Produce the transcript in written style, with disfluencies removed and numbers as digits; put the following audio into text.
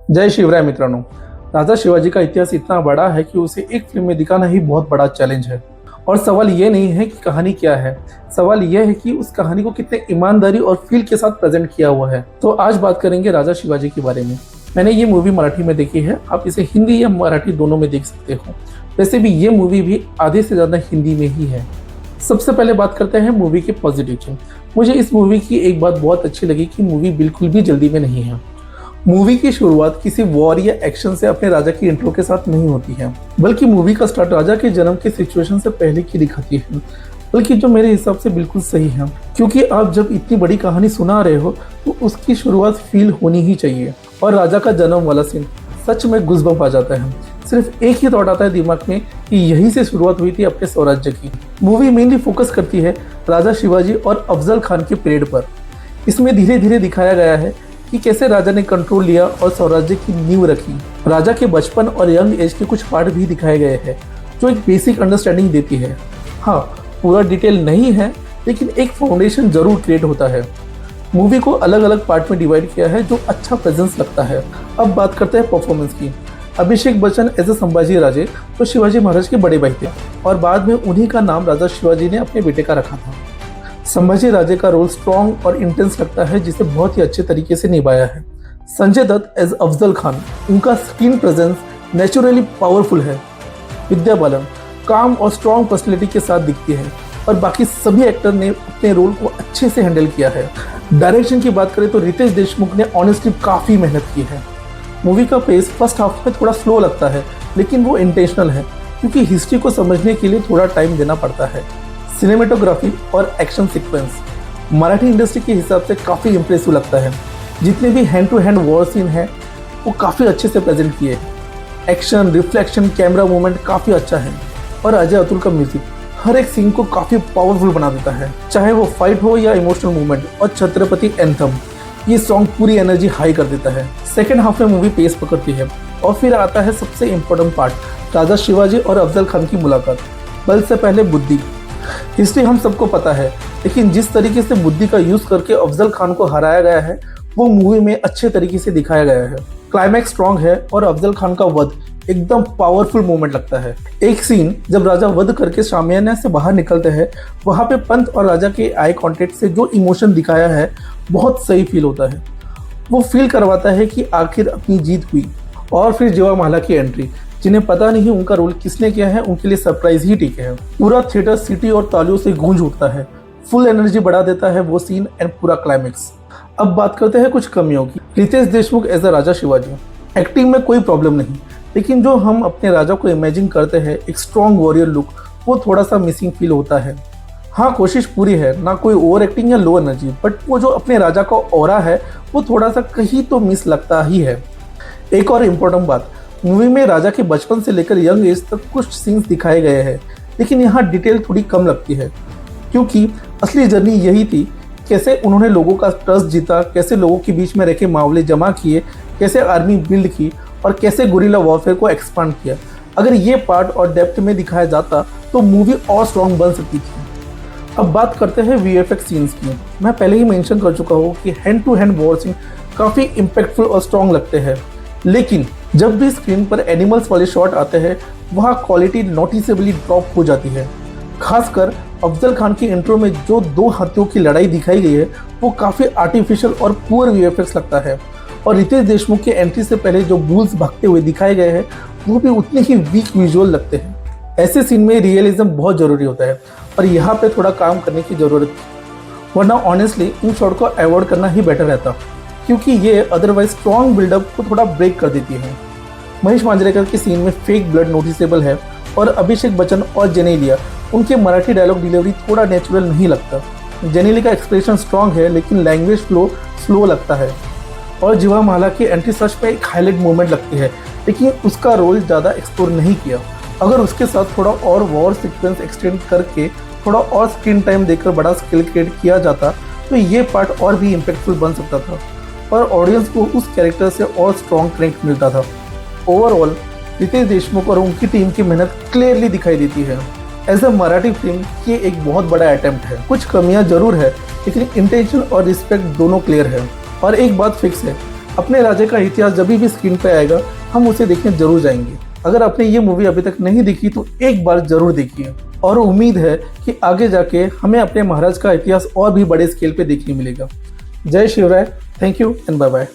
जय शिवराय मित्रांनो। राजा शिवाजी का इतिहास इतना बड़ा है कि उसे एक फिल्म में दिखाना ही बहुत बड़ा चैलेंज है। और सवाल ये नहीं है कि कहानी क्या है, सवाल यह है कि उस कहानी को कितने ईमानदारी और फील के साथ प्रेजेंट किया हुआ है। तो आज बात करेंगे राजा शिवाजी के बारे में। मैंने ये मूवी मराठी में देखी है, आप इसे हिंदी या मराठी दोनों में देख सकते हो। वैसे भी ये मूवी भी आधे से ज़्यादा हिंदी में ही है। सबसे पहले बात करते हैं मूवी के पॉजिटिव। मुझे इस मूवी की एक बात बहुत अच्छी लगी कि मूवी बिल्कुल भी जल्दी में नहीं है। मूवी की शुरुआत किसी वॉर या एक्शन से अपने राजा की इंट्रो के साथ नहीं होती है, बल्कि मूवी का स्टार्ट राजा के जन्म के सिचुएशन से पहले की दिखाती है, बल्कि जो मेरे हिसाब से बिल्कुल सही है। क्योंकि आप जब इतनी बड़ी कहानी सुना रहे हो तो उसकी शुरुआत फील होनी ही चाहिए। और राजा का जन्म वाला सीन सच में गुज़बम्प आ जाता है। सिर्फ एक ही थॉट आता है दिमाग में कि यहीं से शुरुआत हुई थी अपने स्वराज्य की। मूवी मेनली फोकस करती है राजा शिवाजी और अफजल खान के पीरियड पर। इसमें धीरे धीरे दिखाया गया है कि कैसे राजा ने कंट्रोल लिया और स्वराज्य की नींव रखी। राजा के बचपन और यंग एज के कुछ पार्ट भी दिखाए गए हैं जो एक बेसिक अंडरस्टैंडिंग देती है। हाँ, पूरा डिटेल नहीं है, लेकिन एक फाउंडेशन जरूर क्रिएट होता है। मूवी को अलग अलग पार्ट में डिवाइड किया है जो अच्छा प्रेजेंस लगता है। अब बात करते हैं परफॉर्मेंस की। अभिषेक बच्चन एज ए संभाजी राजे तो शिवाजी महाराज के बड़े भाई थे और बाद में उन्हीं का नाम राजा शिवाजी ने अपने बेटे का रखा था। संभाजी राजे का रोल स्ट्रॉन्ग और इंटेंस लगता है, जिसे बहुत ही अच्छे तरीके से निभाया है। संजय दत्त एज अफजल खान, उनका स्क्रीन प्रेजेंस नेचुरली पावरफुल है। विद्या बालन काम और स्ट्रॉन्ग पर्सनैलिटी के साथ दिखती है और बाकी सभी एक्टर ने अपने रोल को अच्छे से हैंडल किया है। डायरेक्शन की बात करें तो रितेश देशमुख ने ऑनेस्टली काफ़ी मेहनत की है। मूवी का पेस फर्स्ट हाफ में थोड़ा स्लो लगता है, लेकिन वो इंटेंशनल है क्योंकि हिस्ट्री को समझने के लिए थोड़ा टाइम देना पड़ता है। सिनेमेटोग्राफी और एक्शन सीक्वेंस मराठी इंडस्ट्री के हिसाब से काफ़ी इंप्रेसिव लगता है। जितने भी hand to hand war scene है वो काफ़ी अच्छे से प्रेजेंट किए हैं। एक्शन, रिफ्लेक्शन, कैमरा मूवमेंट काफ़ी अच्छा है। और अजय अतुल का म्यूजिक हर एक सीन को काफ़ी पावरफुल बना देता है, चाहे वो फाइट हो या इमोशनल मूवमेंट। और छत्रपति एंथम, ये सॉन्ग पूरी एनर्जी हाई कर देता है। सेकेंड हाफ में मूवी पेस पकड़ती है और फिर आता है सबसे इम्पोर्टेंट पार्ट, राजा शिवाजी और अफजल खान की मुलाकात। बल से पहले बुद्धि। हिस्ट्री हम सबको पता है, लेकिन जिस तरीके से बुद्धि का यूज करके अफजल खान को हराया गया है वो मूवी में अच्छे तरीके से दिखाया गया है। क्लाइमैक्स स्ट्रॉन्ग है और अफजल खान का वध एकदम पावरफुल मोमेंट लगता है। एक सीन जब राजा वध करके शामियाना से बाहर निकलते हैं, वहाँ पे पंत और राजा के आई कॉन्टेक्ट से जो इमोशन दिखाया है बहुत सही फील होता है। वो फील करवाता है कि आखिर अपनी जीत हुई। और फिर जीवा माला की एंट्री, जिन्हें पता नहीं उनका रोल किसने किया है, उनके लिए सरप्राइज ही ठीक है। पूरा थिएटर सीटी और तालियों से गूंज उठता है। फुल एनर्जी बढ़ा देता है वो सीन एंड पूरा क्लाइमेक्स। अब बात करते हैं कुछ कमियों की। Ritesh Deshmukh as a raja Shivaji, acting में कोई प्रॉब्लम नहीं, लेकिन जो हम अपने राजा को इमेजिन करते हैं एक स्ट्रॉन्ग वॉरियर लुक, वो थोड़ा सा मिसिंग फील होता है। हाँ, कोशिश पूरी है, ना कोई ओवर एक्टिंग या लो एनर्जी, बट वो जो अपने राजा का ऑरा है वो थोड़ा सा कहीं तो मिस लगता ही है। एक और इम्पोर्टेंट बात, मूवी में राजा के बचपन से लेकर यंग एज तक कुछ सीन्स दिखाए गए हैं, लेकिन यहाँ डिटेल थोड़ी कम लगती है क्योंकि असली जर्नी यही थी। कैसे उन्होंने लोगों का ट्रस्ट जीता, कैसे लोगों के बीच में रह के मामले जमा किए, कैसे आर्मी बिल्ड की और कैसे गुरिल्ला वॉरफेयर को एक्सपांड किया। अगर ये पार्ट और डेप्थ में दिखाया जाता तो मूवी और स्ट्रॉन्ग बन सकती थी। अब बात करते हैं वीएफएक्स सीन्स की। मैं पहले ही मेंशन कर चुका हूँ कि hand to hand war scene काफ़ी इम्पैक्टफुल और स्ट्रॉन्ग लगते हैं, लेकिन जब भी स्क्रीन पर एनिमल्स वाले शॉट आते हैं वहाँ क्वालिटी नोटिसेबली ड्रॉप हो जाती है। खासकर अफजल खान की इंट्रो में जो दो हाथियों की लड़ाई दिखाई गई है वो काफ़ी आर्टिफिशियल और पुअर वीएफएक्स लगता है। और रितेश देशमुख की एंट्री से पहले जो बुल्स भागते हुए दिखाए गए हैं वो भी उतने ही वीक विजुअल लगते हैं। ऐसे सीन में रियलिज्म बहुत ज़रूरी होता है और यहाँ पे थोड़ा काम करने की ज़रूरत थी, वरना ऑनेस्टली इन शॉट को अवॉइड करना ही बेटर रहता, क्योंकि ये अदरवाइज स्ट्रॉन्ग बिल्डअप को थोड़ा ब्रेक कर देती है। महेश मांजरेकर के सीन में फेक ब्लड नोटिसेबल है और अभिषेक बच्चन और जेनेलिया, उनके मराठी डायलॉग डिलीवरी थोड़ा नेचुरल नहीं लगता। जेनेलिया का एक्सप्रेशन स्ट्रॉन्ग है, लेकिन लैंग्वेज फ्लो स्लो लगता है। और जीवा माला की एंट्री सच में एक हाईलाइट मूवमेंट लगती है, लेकिन उसका रोल ज़्यादा एक्सप्लोर नहीं किया। अगर उसके साथ थोड़ा और वॉर सीक्वेंस एक्सटेंड करके थोड़ा और स्क्रीन टाइम देकर बड़ा स्किल क्रिएट किया जाता तो ये पार्ट और भी इम्पैक्टफुल बन सकता था और ऑडियंस को उस कैरेक्टर से और स्ट्रॉन्ग कनेक्ट मिलता था। ओवरऑल रितेश देशमुख और उनकी टीम की मेहनत क्लियरली दिखाई देती है। एज अ मराठी फिल्म ये एक बहुत बड़ा अटेम्प्ट है। कुछ कमियां जरूर है, लेकिन इंटेंशन और रिस्पेक्ट दोनों क्लियर है। और एक बात फिक्स है, अपने राजा का इतिहास जब भी स्क्रीन पे आएगा हम उसे देखने जरूर जाएंगे। अगर आपने ये मूवी अभी तक नहीं देखी तो एक बार जरूर देखिए और उम्मीद है कि आगे जाके हमें अपने महाराज का इतिहास और भी बड़े स्केल पे देखने मिलेगा। जय Shivrai, thank you and bye bye.